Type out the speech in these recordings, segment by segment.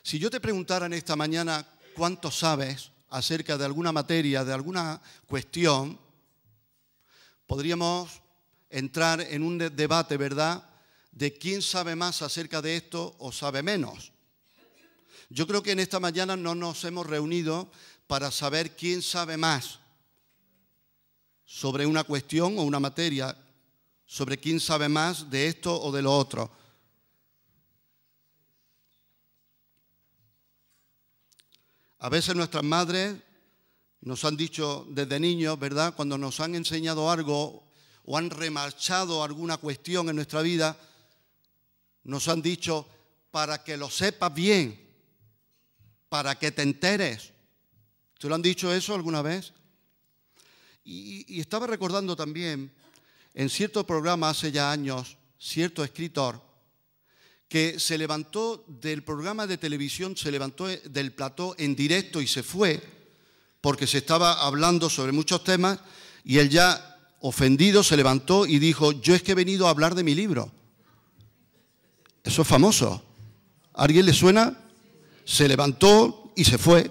Si yo te preguntara en esta mañana cuánto sabes acerca de alguna materia, de alguna cuestión, podríamos entrar en un debate, ¿verdad?, de quién sabe más acerca de esto o sabe menos. Yo creo que en esta mañana no nos hemos reunido para saber quién sabe más sobre una cuestión o una materia, sobre quién sabe más de esto o de lo otro. A veces nuestras madres nos han dicho desde niños, ¿verdad?, cuando nos han enseñado algo o han remarchado alguna cuestión en nuestra vida, nos han dicho para que lo sepas bien, para que te enteres. ¿Te lo han dicho eso alguna vez? Y estaba recordando también en cierto programa hace ya años, cierto escritor que se levantó del programa de televisión, se levantó del plató en directo y se fue porque se estaba hablando sobre muchos temas y él ya ofendido se levantó y dijo: yo es que he venido a hablar de mi libro. Eso es famoso. ¿A alguien le suena? Se levantó y se fue.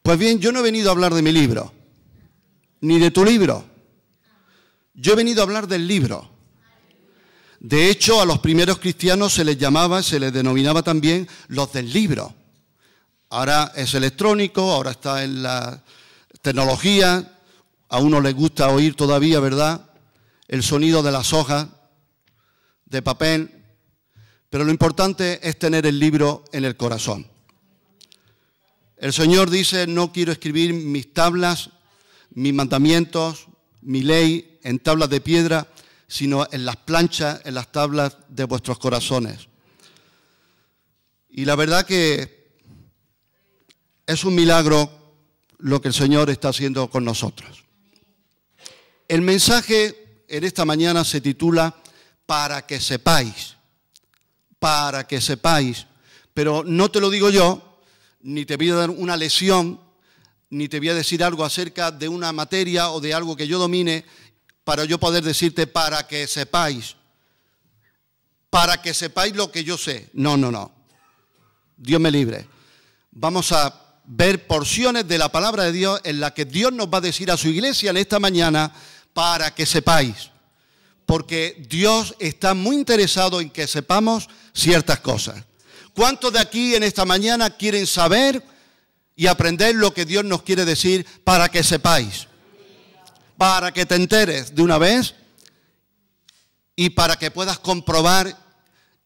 Pues bien, yo no he venido a hablar de mi libro, ni de tu libro. Yo he venido a hablar del libro. De hecho, a los primeros cristianos se les llamaba, se les denominaba también los del libro. Ahora es electrónico, ahora está en la tecnología. A uno les gusta oír todavía, ¿verdad?, el sonido de las hojas de papel. Pero lo importante es tener el libro en el corazón. El Señor dice: no quiero escribir mis tablas, mis mandamientos, mi ley en tablas de piedra, sino en las planchas, en las tablas de vuestros corazones. Y la verdad que es un milagro lo que el Señor está haciendo con nosotros. El mensaje en esta mañana se titula Para que sepáis. Para que sepáis. Pero no te lo digo yo, ni te voy a dar una lección, ni te voy a decir algo acerca de una materia o de algo que yo domine, para yo poder decirte para que sepáis lo que yo sé. No, no, no. Dios me libre. Vamos a ver porciones de la palabra de Dios en la que Dios nos va a decir a su iglesia en esta mañana para que sepáis. Porque Dios está muy interesado en que sepamos ciertas cosas. ¿Cuántos de aquí en esta mañana quieren saber y aprender lo que Dios nos quiere decir para que sepáis? Para que te enteres de una vez y para que puedas comprobar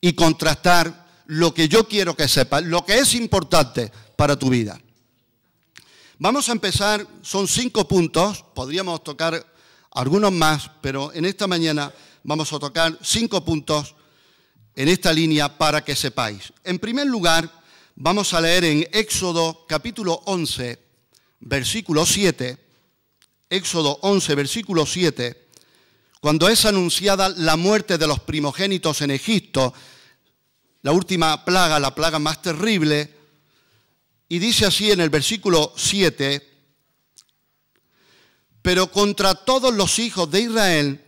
y contrastar lo que yo quiero que sepas, lo que es importante para tu vida. Vamos a empezar, son 5 puntos, podríamos tocar algunos más, pero en esta mañana vamos a tocar 5 puntos en esta línea para que sepáis. En primer lugar, vamos a leer en Éxodo capítulo 11, versículo 7, Éxodo 11, versículo 7, cuando es anunciada la muerte de los primogénitos en Egipto, la última plaga, la plaga más terrible, y dice así en el versículo 7, pero contra todos los hijos de Israel,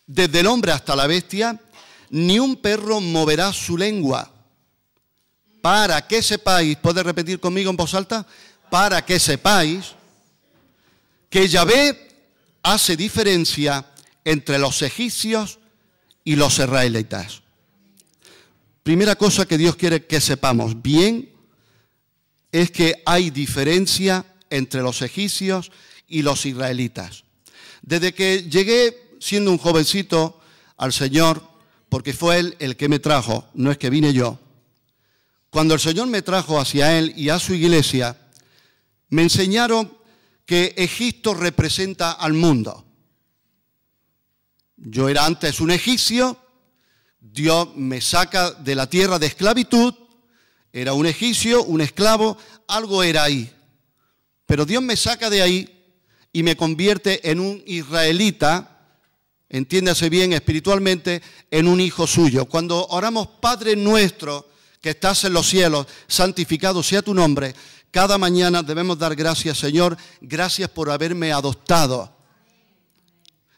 desde el hombre hasta la bestia, ni un perro moverá su lengua. Para que sepáis, ¿puedes repetir conmigo en voz alta? Para que sepáis que Yahvé hace diferencia entre los egipcios y los israelitas. Primera cosa que Dios quiere que sepamos bien es que hay diferencia entre los egipcios y los israelitas. Desde que llegué siendo un jovencito al Señor, porque fue Él el que me trajo, no es que vine yo, cuando el Señor me trajo hacia Él y a su iglesia, me enseñaron que Egipto representa al mundo. Yo era antes un egipcio, Dios me saca de la tierra de esclavitud, era un egipcio, un esclavo, algo era ahí. Pero Dios me saca de ahí y me convierte en un israelita, entiéndase bien espiritualmente, en un hijo suyo. Cuando oramos, Padre nuestro que estás en los cielos, santificado sea tu nombre, cada mañana debemos dar gracias, Señor, gracias por haberme adoptado.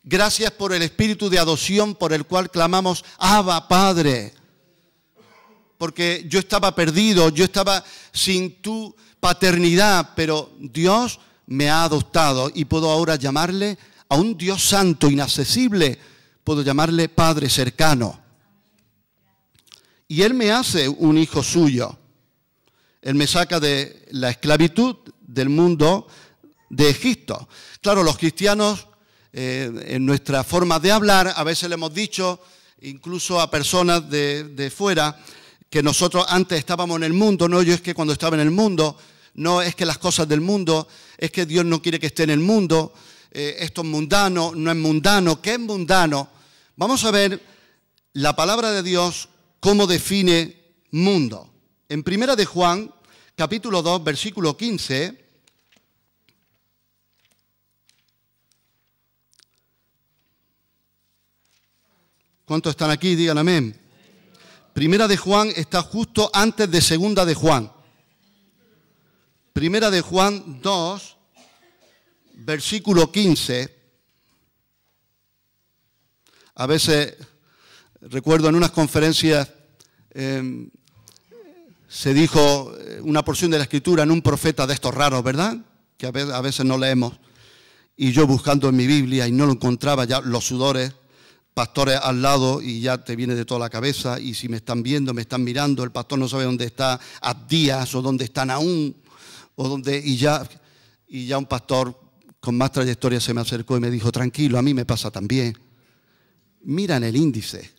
Gracias por el espíritu de adopción por el cual clamamos, Abba, Padre. porque yo estaba perdido, yo estaba sin tu paternidad, pero Dios me ha adoptado y puedo ahora llamarle a un Dios santo, inaccesible, puedo llamarle Padre cercano. Y Él me hace un hijo suyo. Él me saca de la esclavitud del mundo de Egipto. Claro, los cristianos, en nuestra forma de hablar, a veces le hemos dicho, incluso a personas de fuera, que nosotros antes estábamos en el mundo. No, yo es que cuando estaba en el mundo, no es que las cosas del mundo, es que Dios no quiere que esté en el mundo, esto es mundano, no es mundano. ¿Qué es mundano? Vamos a ver la palabra de Dios, cómo define mundo. En Primera de Juan, capítulo 2, versículo 15, ¿cuántos están aquí? Digan amén. Primera de Juan está justo antes de Segunda de Juan. Primera de Juan 2, versículo 15. A veces, recuerdo en unas conferencias, se dijo una porción de la Escritura en un profeta de estos raros, ¿verdad? Que a veces no leemos. Y yo buscando en mi Biblia y no lo encontraba, ya los sudores, pastores al lado y ya te viene de toda la cabeza. Y si me están viendo, me están mirando, el pastor no sabe dónde está Abdías o dónde está Nahum, o dónde, y ya un pastor con más trayectoria se me acercó y me dijo, tranquilo, a mí me pasa también. Mira en el índice.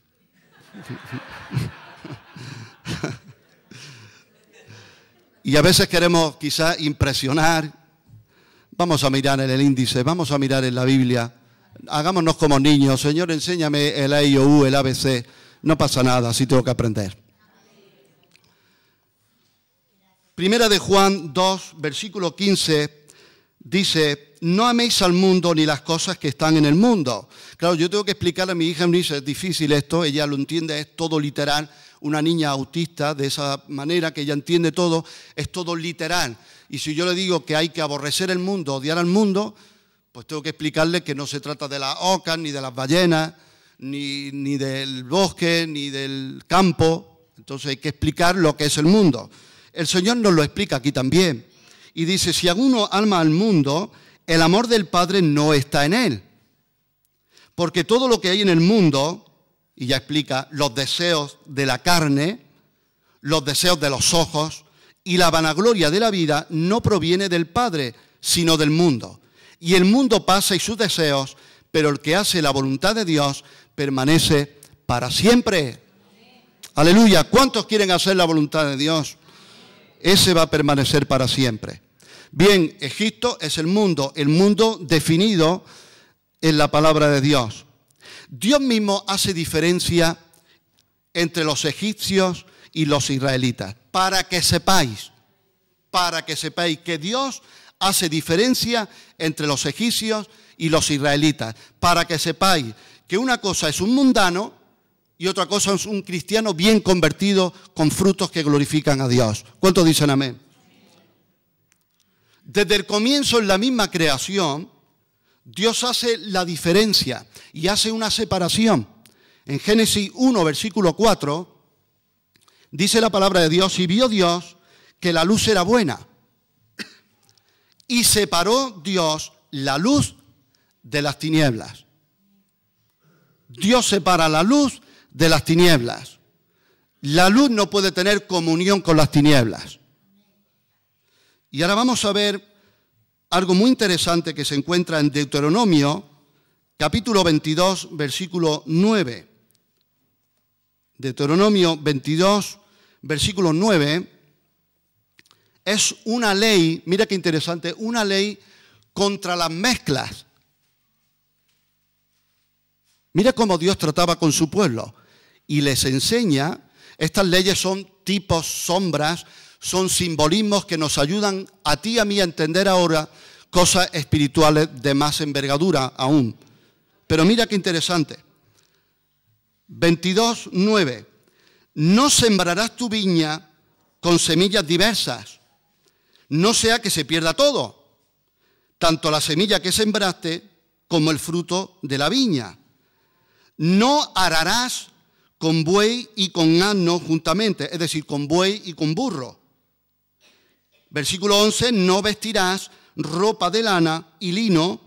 Y a veces queremos quizás impresionar. Vamos a mirar en el índice, vamos a mirar en la Biblia. Hagámonos como niños. Señor, enséñame el A, I, O, U, el ABC. No pasa nada, así tengo que aprender. Primera de Juan 2, versículo 15, dice, no améis al mundo ni las cosas que están en el mundo. Claro, yo tengo que explicarle a mi hija, me dice, es difícil esto, ella lo entiende, es todo literal. Una niña autista, de esa manera que ella entiende todo, es todo literal. Y si yo le digo que hay que aborrecer el mundo, odiar al mundo, pues tengo que explicarle que no se trata de las ocas, ni de las ballenas, ni del bosque, ni del campo. Entonces hay que explicar lo que es el mundo. El Señor nos lo explica aquí también. Y dice, si alguno ama al mundo, el amor del Padre no está en él. Porque todo lo que hay en el mundo, y ya explica, los deseos de la carne, los deseos de los ojos y la vanagloria de la vida, no proviene del Padre, sino del mundo. Y el mundo pasa y sus deseos, pero el que hace la voluntad de Dios permanece para siempre. Aleluya. ¿Cuántos quieren hacer la voluntad de Dios? Ese va a permanecer para siempre. Bien, Egipto es el mundo definido en la palabra de Dios. Dios mismo hace diferencia entre los egipcios y los israelitas. Para que sepáis que Dios hace diferencia entre los egipcios y los israelitas. Para que sepáis que una cosa es un mundano y otra cosa es un cristiano bien convertido con frutos que glorifican a Dios. ¿Cuántos dicen amén? Desde el comienzo en la misma creación, Dios hace la diferencia y hace una separación. En Génesis 1, versículo 4, dice la palabra de Dios, y vio Dios que la luz era buena. Y separó Dios la luz de las tinieblas. Dios separa la luz de las tinieblas. La luz no puede tener comunión con las tinieblas. Y ahora vamos a ver algo muy interesante que se encuentra en Deuteronomio, capítulo 22, versículo 9. Deuteronomio 22, versículo 9, es una ley, mira qué interesante, una ley contra las mezclas. Mira cómo Dios trataba con su pueblo y les enseña, estas leyes son tipos, sombras, son simbolismos que nos ayudan a ti y a mí a entender ahora cosas espirituales de más envergadura aún. Pero mira qué interesante. 22:9. No sembrarás tu viña con semillas diversas, no sea que se pierda todo, tanto la semilla que sembraste como el fruto de la viña. No ararás con buey y con asno juntamente, es decir, con buey y con burro. Versículo 11, no vestirás ropa de lana y lino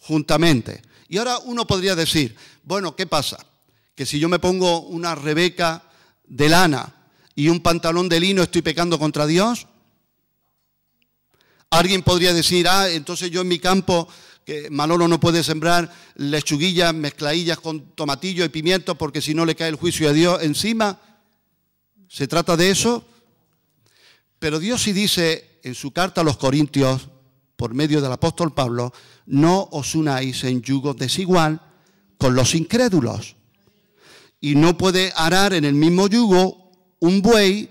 juntamente. Y ahora uno podría decir, bueno, ¿qué pasa? Que si yo me pongo una rebeca de lana y un pantalón de lino, ¿estoy pecando contra Dios? Alguien podría decir, entonces yo en mi campo, que Manolo no puede sembrar lechuguillas, mezcladillas con tomatillo y pimientos porque si no le cae el juicio de Dios encima. ¿Se trata de eso? Pero Dios sí dice en su carta a los Corintios, por medio del apóstol Pablo, no os unáis en yugo desigual con los incrédulos. Y no puede arar en el mismo yugo un buey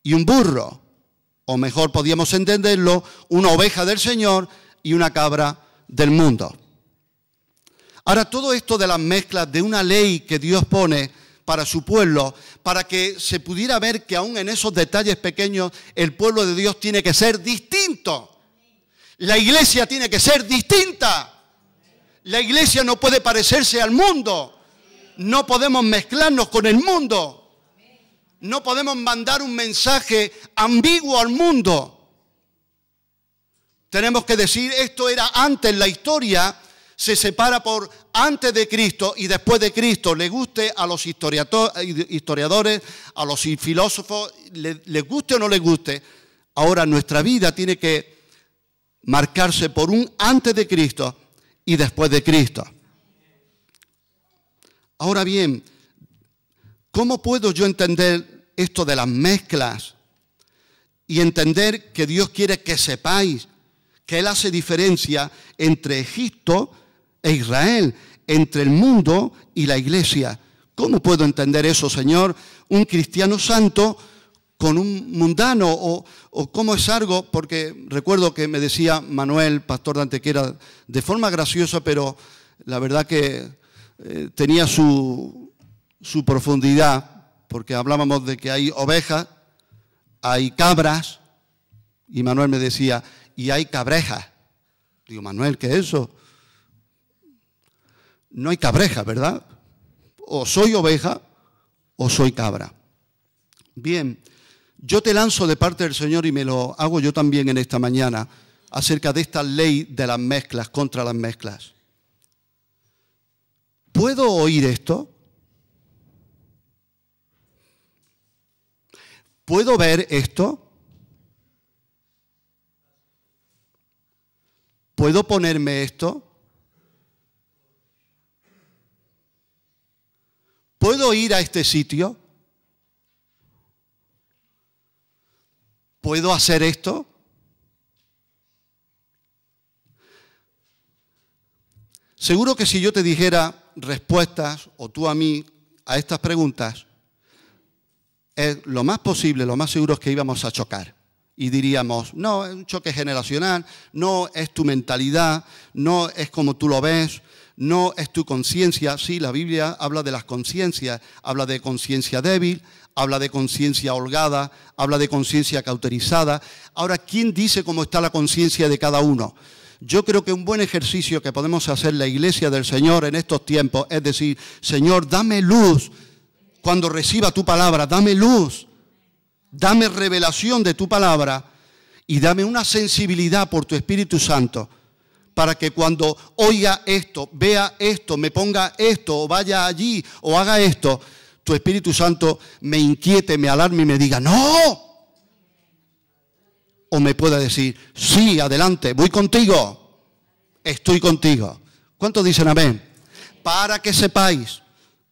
y un burro. O mejor podríamos entenderlo, una oveja del Señor y una cabra del mundo. Ahora, todo esto de las mezclas de una ley que Dios pone para su pueblo, para que se pudiera ver que aún en esos detalles pequeños el pueblo de Dios tiene que ser distinto. La iglesia tiene que ser distinta. La iglesia no puede parecerse al mundo. No podemos mezclarnos con el mundo. No podemos mandar un mensaje ambiguo al mundo. Tenemos que decir, esto era antes, la historia se separa por antes de Cristo y después de Cristo. Le guste a los historiadores, a los filósofos, les guste o no les guste. Ahora nuestra vida tiene que marcarse por un antes de Cristo y después de Cristo. Ahora bien, ¿cómo puedo yo entender esto de las mezclas y entender que Dios quiere que sepáis que Él hace diferencia entre Egipto e Israel, entre el mundo y la iglesia? ¿Cómo puedo entender eso, Señor? Un cristiano santo con un mundano, o cómo es algo, porque recuerdo que me decía Manuel, pastor de Antequera, de forma graciosa, pero la verdad que tenía su profundidad, porque hablábamos de que hay ovejas, hay cabras, y Manuel me decía, y hay cabrejas. Digo, Manuel, ¿qué es eso? No hay cabrejas, ¿verdad? O soy oveja o soy cabra. Bien, yo te lanzo de parte del Señor y me lo hago yo también en esta mañana acerca de esta ley de las mezclas, contra las mezclas. ¿Puedo oír esto? ¿Puedo ver esto? ¿Puedo ponerme esto? ¿Puedo ir a este sitio? ¿Puedo hacer esto? Seguro que si yo te dijera respuestas, o tú a mí, a estas preguntas, es lo más posible, lo más seguro es que íbamos a chocar. Y diríamos, no, es un choque generacional, no es tu mentalidad, no es como tú lo ves, no es tu conciencia. Sí, la Biblia habla de las conciencias, habla de conciencia débil, habla de conciencia holgada, habla de conciencia cauterizada. Ahora, ¿quién dice cómo está la conciencia de cada uno? Yo creo que un buen ejercicio que podemos hacer la iglesia del Señor en estos tiempos es decir, Señor, dame luz cuando reciba tu palabra, dame luz. Dame revelación de tu palabra y dame una sensibilidad por tu Espíritu Santo para que cuando oiga esto, vea esto, me ponga esto, o vaya allí, o haga esto, tu Espíritu Santo me inquiete, me alarme y me diga, ¡no! O me pueda decir, sí, adelante, voy contigo, estoy contigo. ¿Cuántos dicen amén? Para que sepáis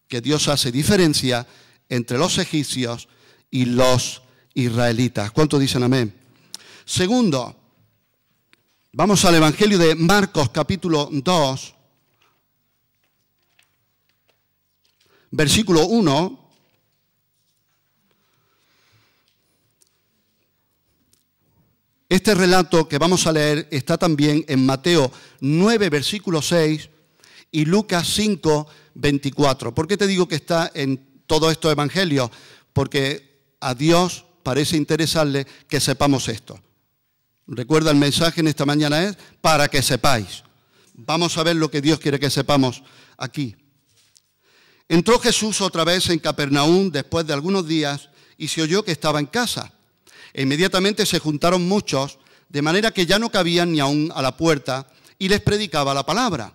que Dios hace diferencia entre los egipcios y los israelitas. ¿Cuántos dicen amén? Segundo, vamos al Evangelio de Marcos, capítulo 2, versículo 1. Este relato que vamos a leer está también en Mateo 9, versículo 6 y Lucas 5, 24. ¿Por qué te digo que está en todos estos evangelios? Porque a Dios parece interesarle que sepamos esto. Recuerda, el mensaje en esta mañana es para que sepáis. Vamos a ver lo que Dios quiere que sepamos aquí. Entró Jesús otra vez en Capernaum después de algunos días y se oyó que estaba en casa. E inmediatamente se juntaron muchos, de manera que ya no cabían ni aún a la puerta, y les predicaba la palabra.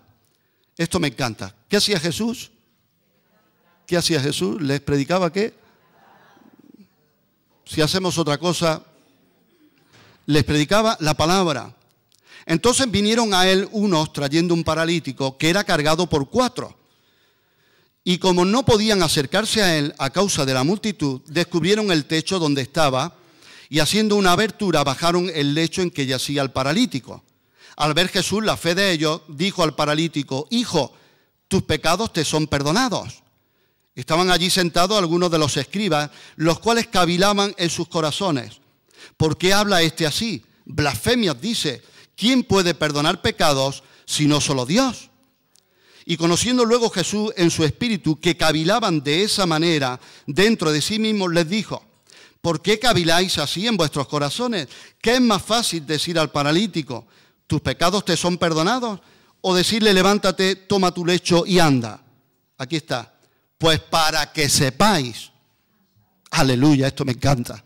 Esto me encanta. ¿Qué hacía Jesús? ¿Qué hacía Jesús? ¿Les predicaba qué? Si hacemos otra cosa, les predicaba la palabra. Entonces vinieron a él unos trayendo un paralítico que era cargado por 4. Y como no podían acercarse a él a causa de la multitud, descubrieron el techo donde estaba y haciendo una abertura bajaron el lecho en que yacía el paralítico. Al ver Jesús la fe de ellos, dijo al paralítico: Hijo, tus pecados te son perdonados. Estaban allí sentados algunos de los escribas, los cuales cavilaban en sus corazones. ¿Por qué habla este así? Blasfemias dice. ¿Quién puede perdonar pecados sino solo Dios? Y conociendo luego Jesús en su espíritu que cavilaban de esa manera dentro de sí mismos, les dijo: ¿por qué caviláis así en vuestros corazones? ¿Qué es más fácil decir al paralítico: tus pecados te son perdonados? O decirle: levántate, toma tu lecho y anda. Aquí está. Pues para que sepáis, aleluya, esto me encanta,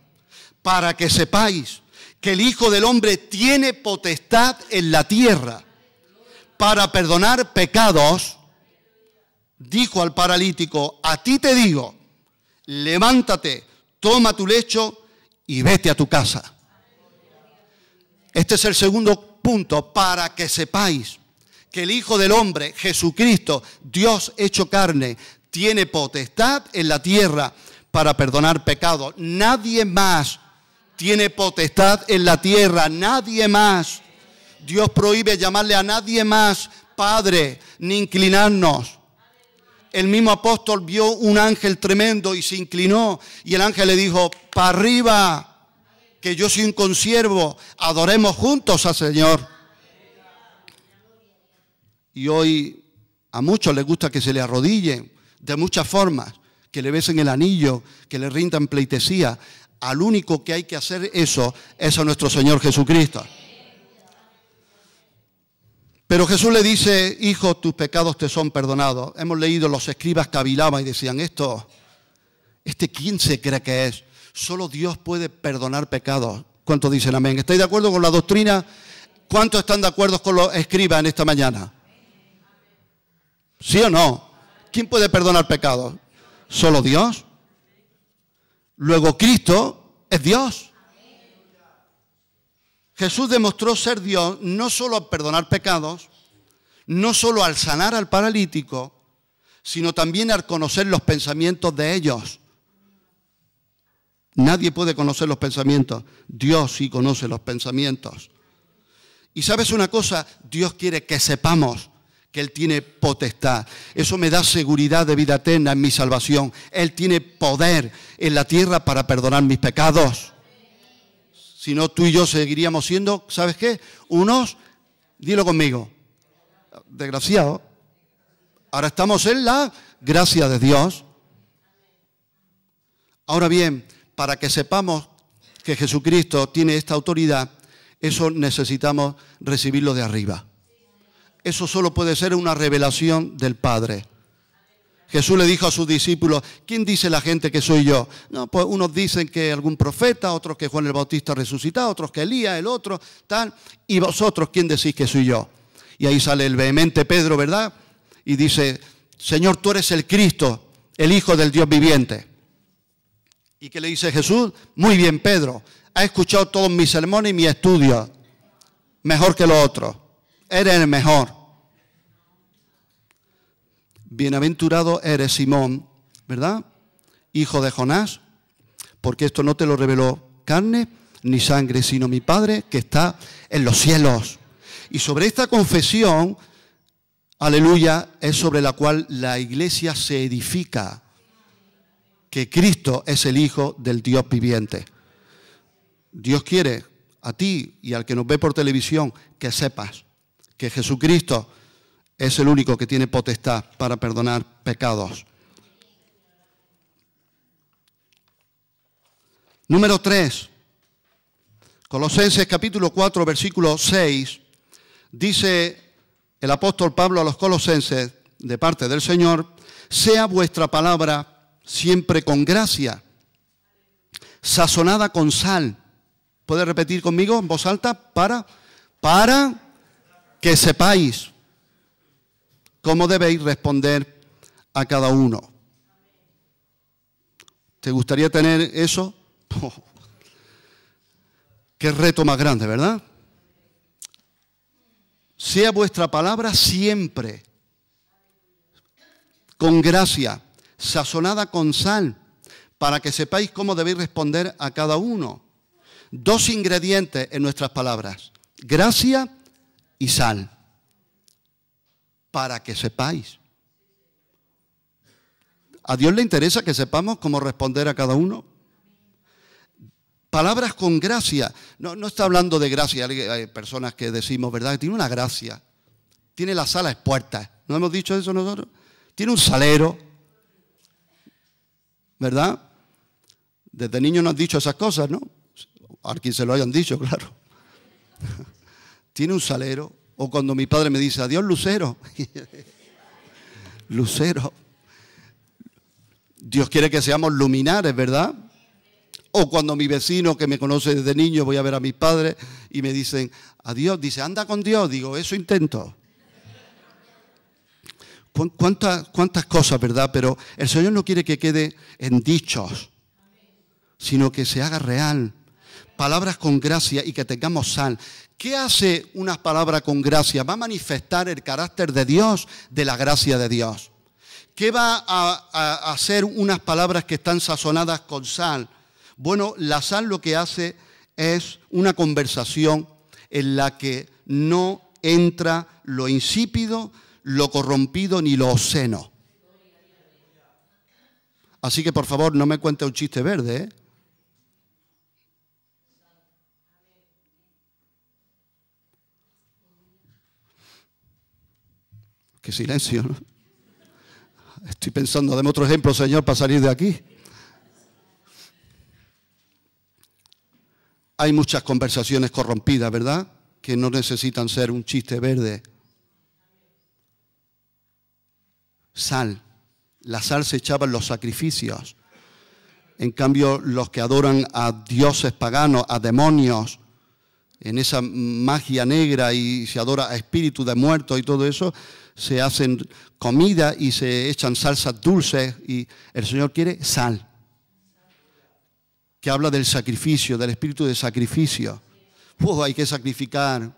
para que sepáis que el Hijo del Hombre tiene potestad en la tierra para perdonar pecados, dijo al paralítico: a ti te digo, levántate, toma tu lecho y vete a tu casa. Este es el segundo punto, para que sepáis que el Hijo del Hombre, Jesucristo, Dios hecho carne, tiene potestad en la tierra para perdonar pecados. Nadie más tiene potestad en la tierra, nadie más. Dios prohíbe llamarle a nadie más Padre, ni inclinarnos. El mismo apóstol vio un ángel tremendo y se inclinó, y el ángel le dijo: para arriba, que yo soy un consiervo, adoremos juntos al Señor. Y hoy a muchos les gusta que se le arrodillen de muchas formas, que le besen el anillo, que le rindan pleitesía. Al único que hay que hacer eso es a nuestro Señor Jesucristo. Pero Jesús le dice: hijo, tus pecados te son perdonados. Hemos leído, los escribas cavilaban y decían: ¿quién se cree que es? Solo Dios puede perdonar pecados. ¿Cuántos dicen amén? ¿Estáis de acuerdo con la doctrina? ¿Cuántos están de acuerdo con los escribas en esta mañana? ¿Sí o no? ¿Quién puede perdonar pecados? Solo Dios. Luego Cristo es Dios. Jesús demostró ser Dios no solo al perdonar pecados, no solo al sanar al paralítico, sino también al conocer los pensamientos de ellos. Nadie puede conocer los pensamientos. Dios sí conoce los pensamientos. Y ¿sabes una cosa? Dios quiere que sepamos que Él tiene potestad. Eso me da seguridad de vida eterna en mi salvación. Él tiene poder en la tierra para perdonar mis pecados. Si no, tú y yo seguiríamos siendo, ¿sabes qué? Unos, dilo conmigo, desgraciados. Ahora estamos en la gracia de Dios. Ahora bien, para que sepamos que Jesucristo tiene esta autoridad, eso necesitamos recibirlo de arriba. Eso solo puede ser una revelación del Padre. Jesús le dijo a sus discípulos: ¿quién dice la gente que soy yo? No, pues unos dicen que algún profeta, otros que Juan el Bautista resucitado, otros que Elías, el otro, tal. ¿Y vosotros quién decís que soy yo? Y ahí sale el vehemente Pedro, ¿verdad? Y dice: Señor, tú eres el Cristo, el Hijo del Dios viviente. ¿Y qué le dice Jesús? Muy bien, Pedro, has escuchado todos mis sermones y mis estudios. Mejor que los otros. Eres el mejor. Bienaventurado eres Simón, ¿verdad? Hijo de Jonás, porque esto no te lo reveló carne ni sangre, sino mi Padre que está en los cielos. Y sobre esta confesión, aleluya, es sobre la cual la iglesia se edifica, que Cristo es el Hijo del Dios viviente. Dios quiere a ti y al que nos ve por televisión que sepas que Jesucristo es el único que tiene potestad para perdonar pecados. Número 3. Colosenses capítulo 4, versículo 6. Dice el apóstol Pablo a los colosenses: de parte del Señor, sea vuestra palabra siempre con gracia, sazonada con sal. ¿Puede repetir conmigo en voz alta? Para que sepáis cómo debéis responder a cada uno. ¿Te gustaría tener eso? Oh, qué reto más grande, ¿verdad? Sea vuestra palabra siempre con gracia, sazonada con sal, para que sepáis cómo debéis responder a cada uno. Dos ingredientes en nuestras palabras, gracia y sal, para que sepáis. ¿A Dios le interesa que sepamos cómo responder a cada uno? Palabras con gracia. No está hablando de gracia. Hay personas que decimos, ¿verdad? Que tiene una gracia. Tiene las alas puertas. ¿No hemos dicho eso nosotros? Tiene un salero. ¿Verdad? Desde niños nos han dicho esas cosas, ¿no? A quien se lo hayan dicho, claro. Tiene un salero. O cuando mi padre me dice, adiós, lucero. Lucero. Dios quiere que seamos luminares, ¿verdad? O cuando mi vecino que me conoce desde niño, voy a ver a mis padres y me dicen, adiós, dice, anda con Dios. Digo, eso intento. ¿Cuántas cosas, verdad? Pero el Señor no quiere que quede en dichos, sino que se haga real. Palabras con gracia y que tengamos sal. ¿Qué hace unas palabras con gracia? Va a manifestar el carácter de Dios, de la gracia de Dios. ¿Qué va a hacer unas palabras que están sazonadas con sal? Bueno, la sal lo que hace es una conversación en la que no entra lo insípido, lo corrompido ni lo obsceno. Así que por favor no me cuente un chiste verde, ¿eh? Qué silencio, ¿no? Estoy pensando, deme otro ejemplo, Señor, para salir de aquí. Hay muchas conversaciones corrompidas, ¿verdad? Que no necesitan ser un chiste verde. Sal. La sal se echaba en los sacrificios. En cambio, los que adoran a dioses paganos, a demonios, en esa magia negra y se adora a espíritus de muertos y todo eso, se hacen comida y se echan salsas dulces y el Señor quiere sal, que habla del sacrificio, del espíritu de sacrificio. Hay que sacrificar,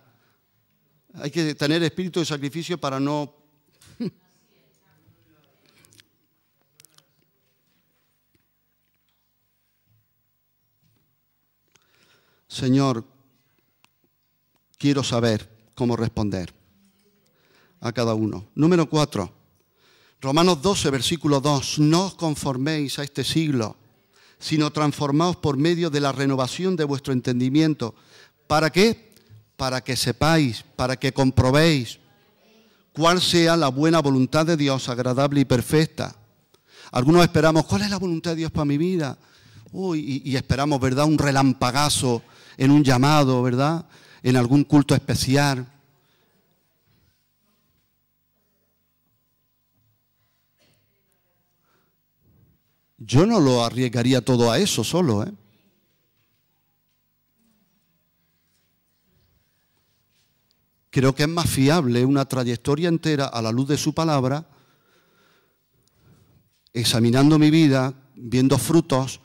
hay que tener espíritu de sacrificio para no... Señor, quiero saber cómo responder a cada uno. Número 4, Romanos 12, versículo 2. No os conforméis a este siglo, sino transformaos por medio de la renovación de vuestro entendimiento. ¿Para qué? Para que sepáis, para que comprobéis cuál sea la buena voluntad de Dios, agradable y perfecta. Algunos esperamos, ¿cuál es la voluntad de Dios para mi vida? Y esperamos, ¿verdad?, un relampagazo en un llamado, ¿verdad?, en algún culto especial. Yo no lo arriesgaría todo a eso solo, ¿eh? Creo que es más fiable una trayectoria entera a la luz de su palabra, examinando mi vida, viendo frutos.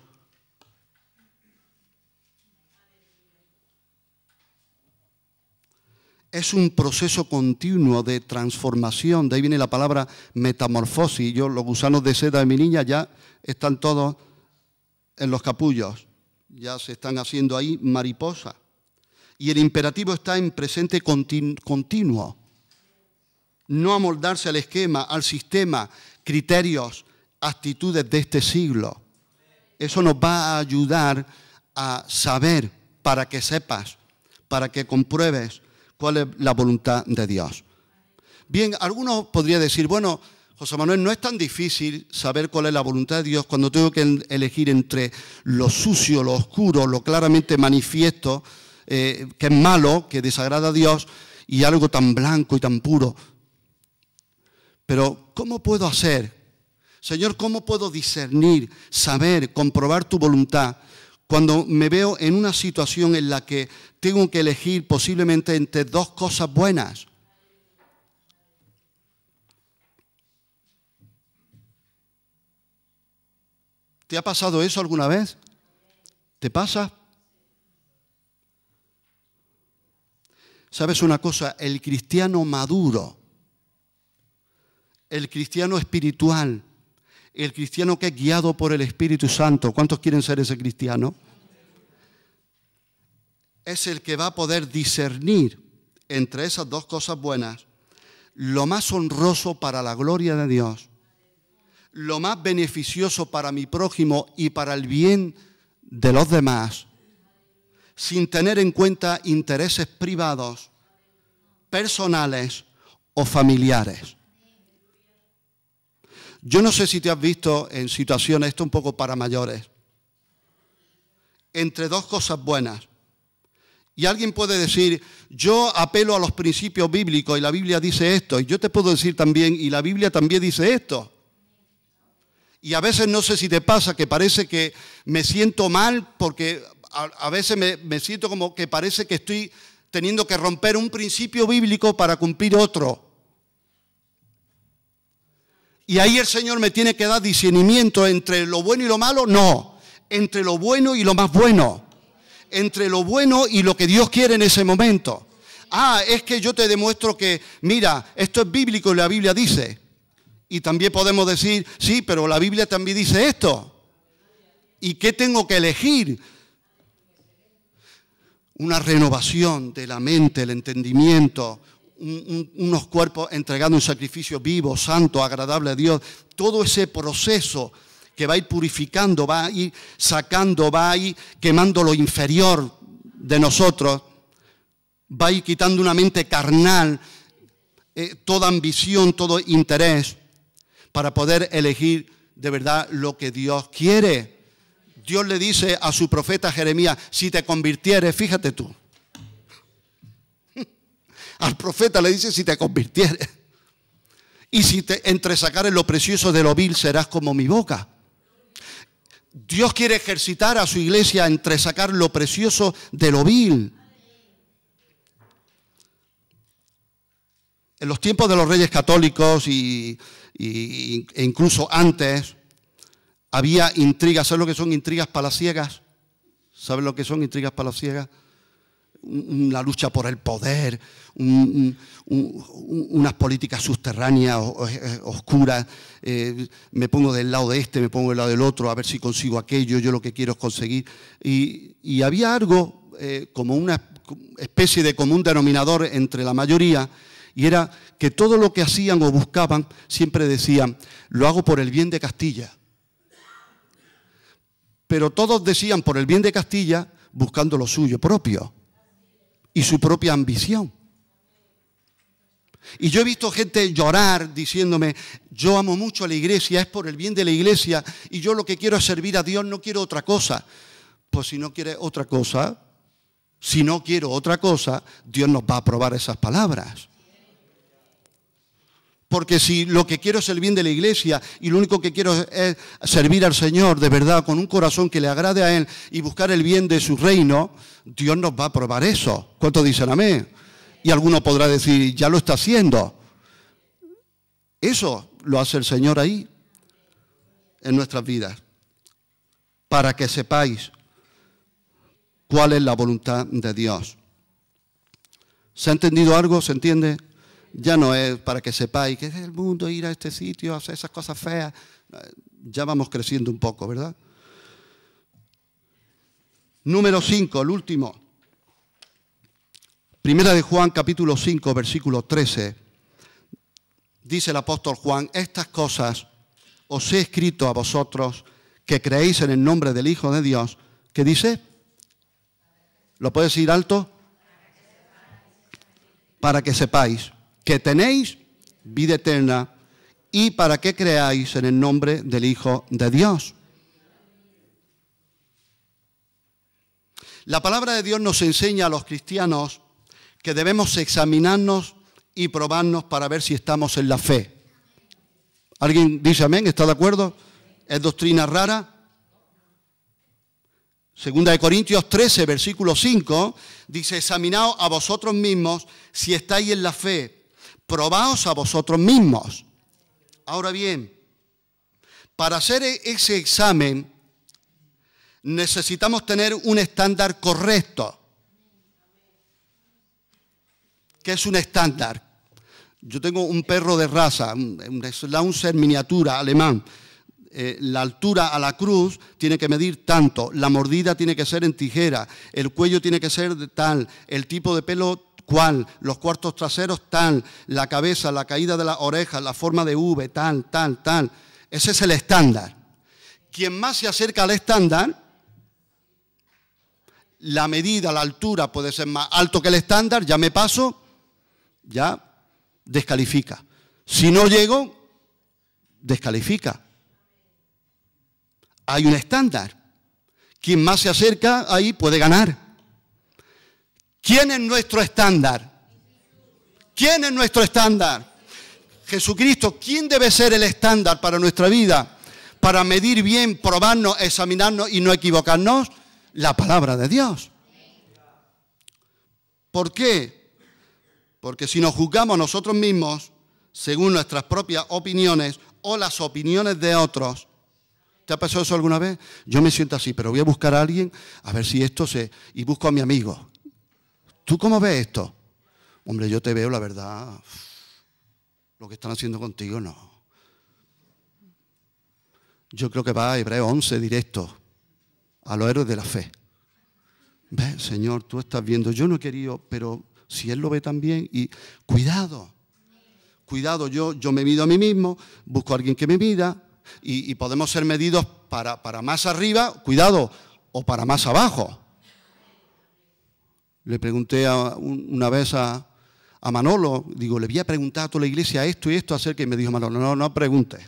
Es un proceso continuo de transformación. De ahí viene la palabra metamorfosis. Los gusanos de seda de mi niña ya están todos en los capullos. Ya se están haciendo ahí mariposas. Y el imperativo está en presente continuo. No amoldarse al esquema, al sistema, criterios, actitudes de este siglo. Eso nos va a ayudar a saber, para que sepas, para que compruebes cuál es la voluntad de Dios. Bien, algunos podrían decir, bueno, José Manuel, no es tan difícil saber cuál es la voluntad de Dios cuando tengo que elegir entre lo sucio, lo oscuro, lo claramente manifiesto, que es malo, que desagrada a Dios, y algo tan blanco y tan puro. Pero ¿cómo puedo hacer? Señor, ¿cómo puedo discernir, saber, comprobar tu voluntad cuando me veo en una situación en la que tengo que elegir posiblemente entre dos cosas buenas? ¿Te ha pasado eso alguna vez? ¿Te pasa? ¿Sabes una cosa? El cristiano maduro, el cristiano espiritual, el cristiano que es guiado por el Espíritu Santo, ¿cuántos quieren ser ese cristiano? Es el que va a poder discernir entre esas dos cosas buenas lo más honroso para la gloria de Dios, lo más beneficioso para mi prójimo y para el bien de los demás, sin tener en cuenta intereses privados, personales o familiares. Yo no sé si te has visto en situaciones, esto un poco para mayores, entre dos cosas buenas. Y alguien puede decir, yo apelo a los principios bíblicos y la Biblia dice esto. Y yo te puedo decir también, y la Biblia también dice esto. Y a veces no sé si te pasa que parece que me siento mal porque a veces me siento como que parece que estoy teniendo que romper un principio bíblico para cumplir otro. Y ahí el Señor me tiene que dar discernimiento entre lo bueno y lo malo. No, entre lo bueno y lo más bueno. Entre lo bueno y lo que Dios quiere en ese momento. Es que yo te demuestro que, mira, esto es bíblico y la Biblia dice. Y también podemos decir, sí, pero la Biblia también dice esto. ¿Y qué tengo que elegir? Una renovación de la mente, el entendimiento, unos cuerpos entregados en sacrificio vivo, santo, agradable a Dios. Todo ese proceso que va a ir purificando, va a ir sacando, va a ir quemando lo inferior de nosotros, va a ir quitando una mente carnal, toda ambición, todo interés, para poder elegir de verdad lo que Dios quiere. Dios le dice a su profeta Jeremías, si te convirtieres, fíjate tú. Al profeta le dice, si te convirtieres. Y si te entresacares lo precioso de lo vil, serás como mi boca. Dios quiere ejercitar a su iglesia a entresacar lo precioso de lo vil. En los tiempos de los reyes católicos e incluso antes, había intrigas. ¿Sabes lo que son intrigas palaciegas? ¿Sabes lo que son intrigas palaciegas? Una lucha por el poder, unas políticas subterráneas, oscuras. Me pongo del lado de este, me pongo del lado del otro, a ver si consigo aquello, yo lo que quiero es conseguir. Y había algo como una especie de común denominador entre la mayoría, y era que todo lo que hacían o buscaban siempre decían, lo hago por el bien de Castilla. Pero todos decían por el bien de Castilla buscando lo suyo propio y su propia ambición. Y yo he visto gente llorar diciéndome, yo amo mucho a la iglesia, es por el bien de la iglesia y yo lo que quiero es servir a Dios, no quiero otra cosa. Pues si no quiere otra cosa, si no quiero otra cosa, Dios nos va a aprobar esas palabras. Porque si lo que quiero es el bien de la iglesia y lo único que quiero es servir al Señor de verdad con un corazón que le agrade a Él y buscar el bien de su reino, Dios nos va a aprobar eso. ¿Cuántos dicen amén? Y alguno podrá decir, ya lo está haciendo. Eso lo hace el Señor ahí, en nuestras vidas, para que sepáis cuál es la voluntad de Dios. ¿Se ha entendido algo? ¿Se entiende? Ya no es para que sepáis que es el mundo ir a este sitio, hacer esas cosas feas. Ya vamos creciendo un poco, ¿verdad? Número 5, el último. Primera de Juan, capítulo 5, versículo 13. Dice el apóstol Juan, estas cosas os he escrito a vosotros que creéis en el nombre del Hijo de Dios. ¿Qué dice? ¿Lo puedes decir alto? Para que sepáis que tenéis vida eterna y para que creáis en el nombre del Hijo de Dios. La palabra de Dios nos enseña a los cristianos que debemos examinarnos y probarnos para ver si estamos en la fe. ¿Alguien dice amén? ¿Está de acuerdo? ¿Es doctrina rara? Segunda de Corintios 13, versículo 5, dice, examinaos a vosotros mismos si estáis en la fe, probaos a vosotros mismos. Ahora bien, para hacer ese examen necesitamos tener un estándar correcto. ¿Qué es un estándar? Yo tengo un perro de raza, un Schnauzer miniatura alemán. La altura a la cruz tiene que medir tanto, la mordida tiene que ser en tijera, el cuello tiene que ser de tal, el tipo de pelo cual, los cuartos traseros tal, la cabeza, la caída de las orejas, la forma de V, tal. Ese es el estándar. Quien más se acerca al estándar, la medida, la altura puede ser más alto que el estándar, ya me paso, ya descalifica. Si no llego, descalifica. Hay un estándar. Quien más se acerca ahí puede ganar. ¿Quién es nuestro estándar? ¿Quién es nuestro estándar? Jesucristo. ¿Quién debe ser el estándar para nuestra vida? Para medir bien, probarnos, examinarnos y no equivocarnos. La palabra de Dios. ¿Por qué? Porque si nos juzgamos nosotros mismos, según nuestras propias opiniones o las opiniones de otros, ¿te ha pasado eso alguna vez? Yo me siento así, pero voy a buscar a alguien a ver si esto se... Y busco a mi amigo. ¿Tú cómo ves esto? Hombre, yo te veo, la verdad, lo que están haciendo contigo, no. Yo creo que va a Hebreos 11 directo, a los héroes de la fe. ¿Ves, Señor, tú estás viendo? Yo no he querido, pero si Él lo ve también. Y cuidado, yo me mido a mí mismo, busco a alguien que me mida y podemos ser medidos para más arriba, cuidado, o para más abajo. Le pregunté una vez a Manolo, digo, le voy a preguntar a toda la iglesia esto y esto acerca, y me dijo Manolo, no preguntes.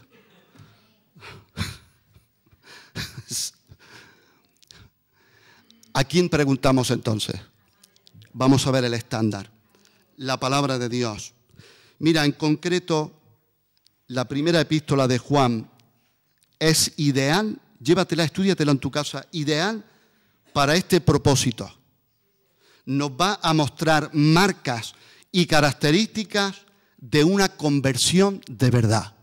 ¿A quién preguntamos entonces? Vamos a ver el estándar, la palabra de Dios. Mira, en concreto, la primera epístola de Juan es ideal, llévatela, estúdiatela en tu casa, ideal para este propósito. Nos va a mostrar marcas y características de una conversión de verdad.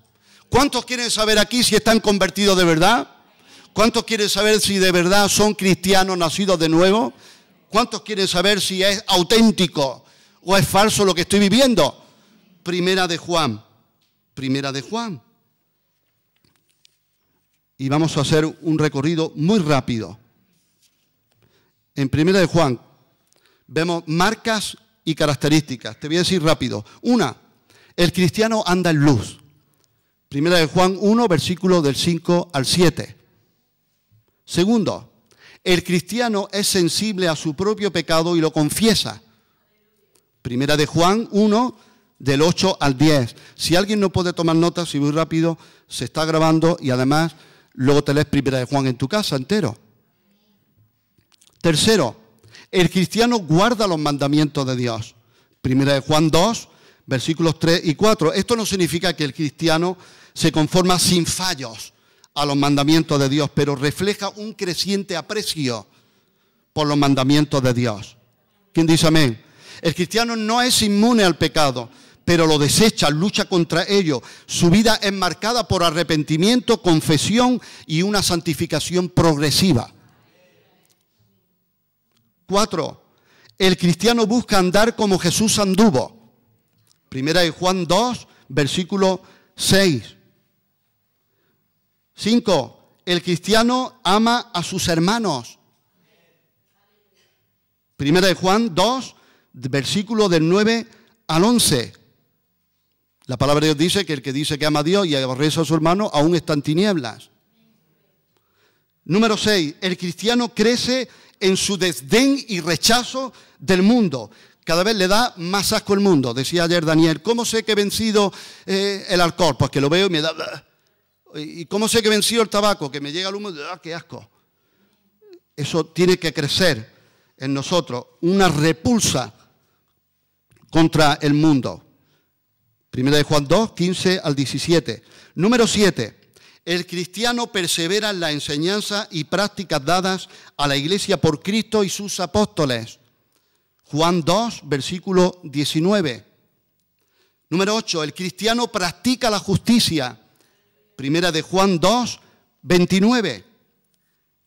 ¿Cuántos quieren saber aquí si están convertidos de verdad? ¿Cuántos quieren saber si de verdad son cristianos nacidos de nuevo? ¿Cuántos quieren saber si es auténtico o es falso lo que estoy viviendo? Primera de Juan. Y vamos a hacer un recorrido muy rápido. En Primera de Juan vemos marcas y características. Te voy a decir rápido. Una, el cristiano anda en luz. Primera de Juan 1, versículo del 5 al 7. Segundo, el cristiano es sensible a su propio pecado y lo confiesa. Primera de Juan 1, del 8 al 10. Si alguien no puede tomar notas, si voy rápido, se está grabando y además luego te lees Primera de Juan en tu casa entero. Tercero, el cristiano guarda los mandamientos de Dios. Primera de Juan 2, versículos 3 y 4. Esto no significa que el cristiano se conforma sin fallos a los mandamientos de Dios, pero refleja un creciente aprecio por los mandamientos de Dios. ¿Quién dice amén? El cristiano no es inmune al pecado, pero lo desecha, lucha contra ello. Su vida es marcada por arrepentimiento, confesión y una santificación progresiva. 4. El cristiano busca andar como Jesús anduvo. Primera de Juan 2, versículo 6. 5. El cristiano ama a sus hermanos. Primera de Juan 2, versículo del 9 al 11. La palabra de Dios dice que el que dice que ama a Dios y aborrece a su hermano aún está en tinieblas. Número 6. El cristiano crece en su desdén y rechazo del mundo. Cada vez le da más asco el mundo. Decía ayer Daniel, ¿cómo sé que he vencido el alcohol? Pues que lo veo y me da... ¿Y cómo sé que he vencido el tabaco? Que me llega el humo y ¡qué asco! Eso tiene que crecer en nosotros, una repulsa contra el mundo. Primera de Juan 2, 15 al 17. Número 7. El cristiano persevera en la enseñanza y prácticas dadas a la iglesia por Cristo y sus apóstoles. Juan 2, versículo 19. Número 8. El cristiano practica la justicia. Primera de Juan 2, 29.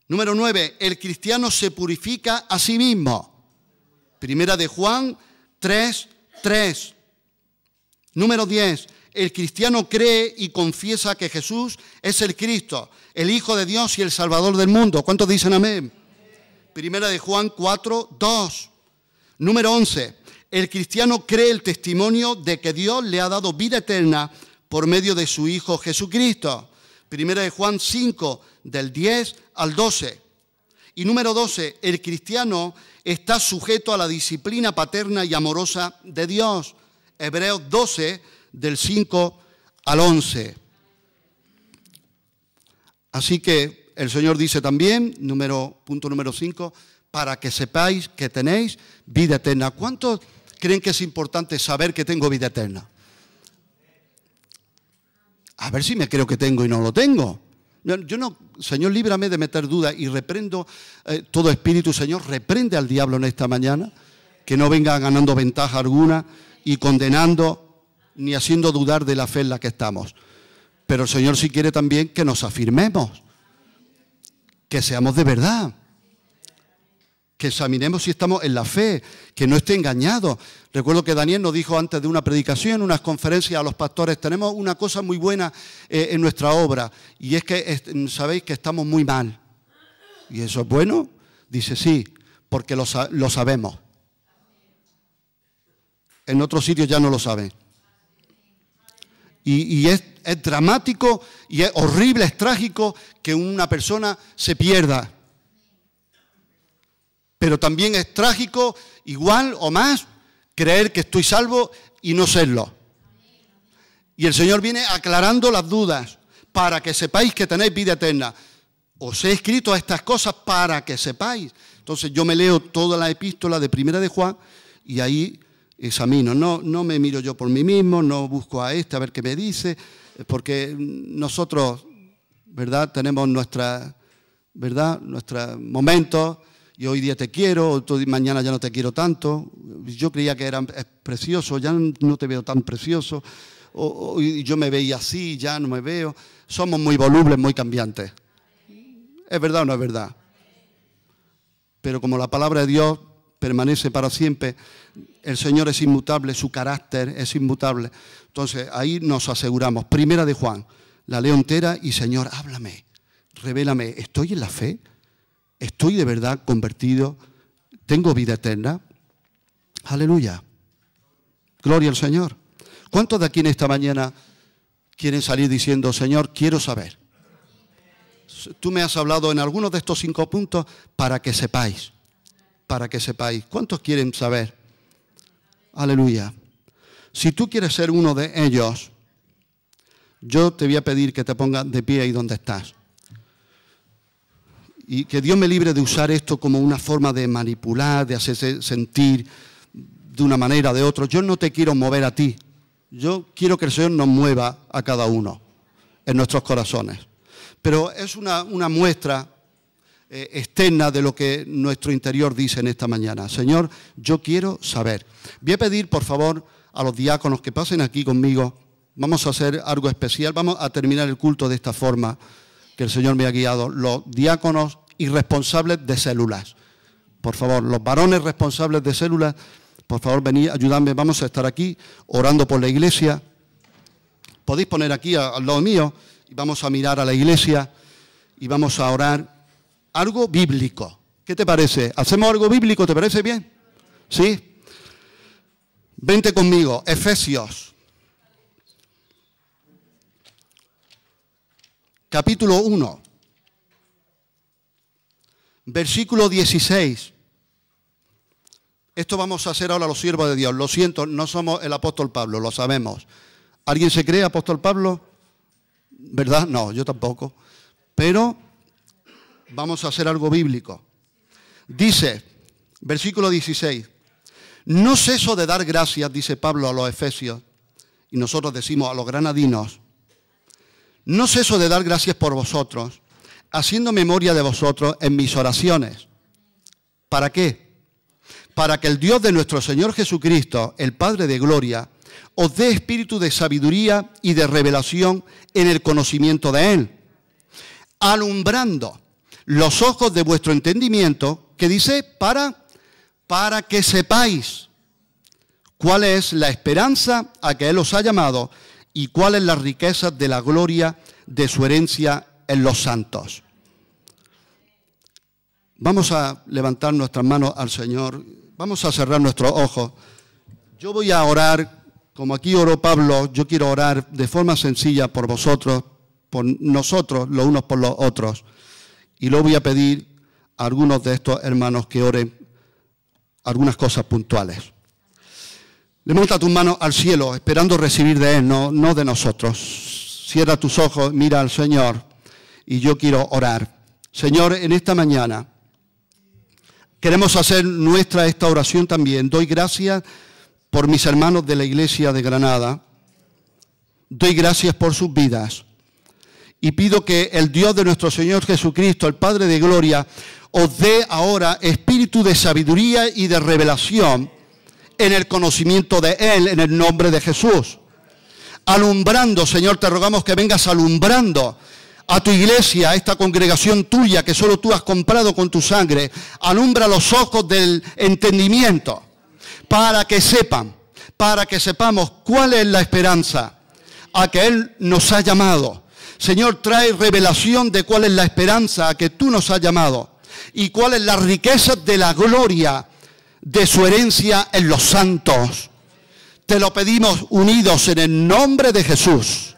Número 9. El cristiano se purifica a sí mismo. Primera de Juan 3, 3. Número 10. El cristiano cree y confiesa que Jesús es el Cristo, el Hijo de Dios y el Salvador del mundo. ¿Cuántos dicen amén? Primera de Juan 4, 2. Número 11. El cristiano cree el testimonio de que Dios le ha dado vida eterna por medio de su Hijo Jesucristo. Primera de Juan 5, del 10 al 12. Y número 12. El cristiano está sujeto a la disciplina paterna y amorosa de Dios. Hebreos 12, del 5 al 11. Así que el Señor dice también, punto número 5, para que sepáis que tenéis vida eterna. ¿Cuántos creen que es importante saber que tengo vida eterna? A ver si me creo que tengo y no lo tengo. Yo no, Señor, líbrame de meter dudas y reprendo todo espíritu. Señor, reprende al diablo en esta mañana, que no venga ganando ventaja alguna y condenando ni haciendo dudar de la fe en la que estamos. Pero el Señor sí quiere también que nos afirmemos, que seamos de verdad, que examinemos si estamos en la fe, que no esté engañado. Recuerdo que Daniel nos dijo antes de una predicación, unas conferencias a los pastores, tenemos una cosa muy buena en nuestra obra, y es que sabéis que estamos muy mal. ¿Y eso es bueno? Dice sí, porque lo sabemos. En otros sitios ya no lo saben. Y es dramático y es horrible, es trágico que una persona se pierda. Pero también es trágico, igual o más, creer que estoy salvo y no serlo. Y el Señor viene aclarando las dudas para que sepáis que tenéis vida eterna. Os he escrito estas cosas para que sepáis. Entonces yo me leo toda la epístola de Primera de Juan y ahí examino, no me miro yo por mí mismo, no busco a a ver qué me dice, porque nosotros, ¿verdad? Tenemos nuestros momentos, y hoy día te quiero, mañana ya no te quiero tanto, yo creía que es precioso, ya no te veo tan precioso, y yo me veía así, ya no me veo. Somos muy volubles, muy cambiantes. ¿Es verdad o no es verdad? Pero como la palabra de Dios permanece para siempre, el Señor es inmutable, su carácter es inmutable. Entonces ahí nos aseguramos. Primera de Juan, la leo entera y Señor, háblame, revélame, ¿estoy en la fe? ¿Estoy de verdad convertido? ¿Tengo vida eterna? Aleluya. Gloria al Señor. ¿Cuántos de aquí en esta mañana quieren salir diciendo, Señor, quiero saber? Tú me has hablado en algunos de estos 5 puntos para que sepáis. Para que sepáis. ¿Cuántos quieren saber? Aleluya. Si tú quieres ser uno de ellos, yo te voy a pedir que te pongas de pie ahí donde estás. Y que Dios me libre de usar esto como una forma de manipular, de hacerse sentir de una manera o de otra. Yo no te quiero mover a ti. Yo quiero que el Señor nos mueva a cada uno en nuestros corazones. Pero es una muestra externa de lo que nuestro interior dice en esta mañana. Señor, yo quiero saber. Voy a pedir, por favor, a los diáconos que pasen aquí conmigo. Vamos a hacer algo especial. Vamos a terminar el culto de esta forma que el Señor me ha guiado. Los diáconos y responsables de células. Por favor, los varones responsables de células, por favor, venid, ayudadme. Vamos a estar aquí orando por la iglesia. Podéis poner aquí al lado mío y vamos a mirar a la iglesia y vamos a orar algo bíblico. ¿Qué te parece? ¿Hacemos algo bíblico? ¿Te parece bien? ¿Sí? Vente conmigo, Efesios. Capítulo 1. Versículo 16. Esto vamos a hacer ahora los siervos de Dios. Lo siento, no somos el apóstol Pablo, lo sabemos. ¿Alguien se cree apóstol Pablo? ¿Verdad? No, yo tampoco. Pero vamos a hacer algo bíblico. Dice, versículo 16, no ceso de dar gracias, dice Pablo a los Efesios, y nosotros decimos a los granadinos, no ceso de dar gracias por vosotros, haciendo memoria de vosotros en mis oraciones. ¿Para qué? Para que el Dios de nuestro Señor Jesucristo, el Padre de gloria, os dé espíritu de sabiduría y de revelación en el conocimiento de Él, alumbrando los ojos de vuestro entendimiento, que dice, para que sepáis cuál es la esperanza a que Él os ha llamado y cuáles las riquezas de la gloria de su herencia en los santos. Vamos a levantar nuestras manos al Señor, vamos a cerrar nuestros ojos. Yo voy a orar, como aquí oró Pablo, yo quiero orar de forma sencilla por vosotros, por nosotros, los unos por los otros. Y luego voy a pedir a algunos de estos hermanos que oren algunas cosas puntuales. Levanta tus manos al cielo, esperando recibir de Él, no de nosotros. Cierra tus ojos, mira al Señor, y yo quiero orar. Señor, en esta mañana queremos hacer nuestra esta oración también. Doy gracias por mis hermanos de la iglesia de Granada. Doy gracias por sus vidas. Y pido que el Dios de nuestro Señor Jesucristo, el Padre de gloria, os dé ahora espíritu de sabiduría y de revelación en el conocimiento de Él, en el nombre de Jesús. Alumbrando, Señor, te rogamos que vengas alumbrando a tu iglesia, a esta congregación tuya que solo tú has comprado con tu sangre. Alumbra los ojos del entendimiento para que sepan, para que sepamos cuál es la esperanza a que Él nos ha llamado. Señor, trae revelación de cuál es la esperanza a que tú nos has llamado y cuál es la riqueza de la gloria de su herencia en los santos. Te lo pedimos unidos en el nombre de Jesús.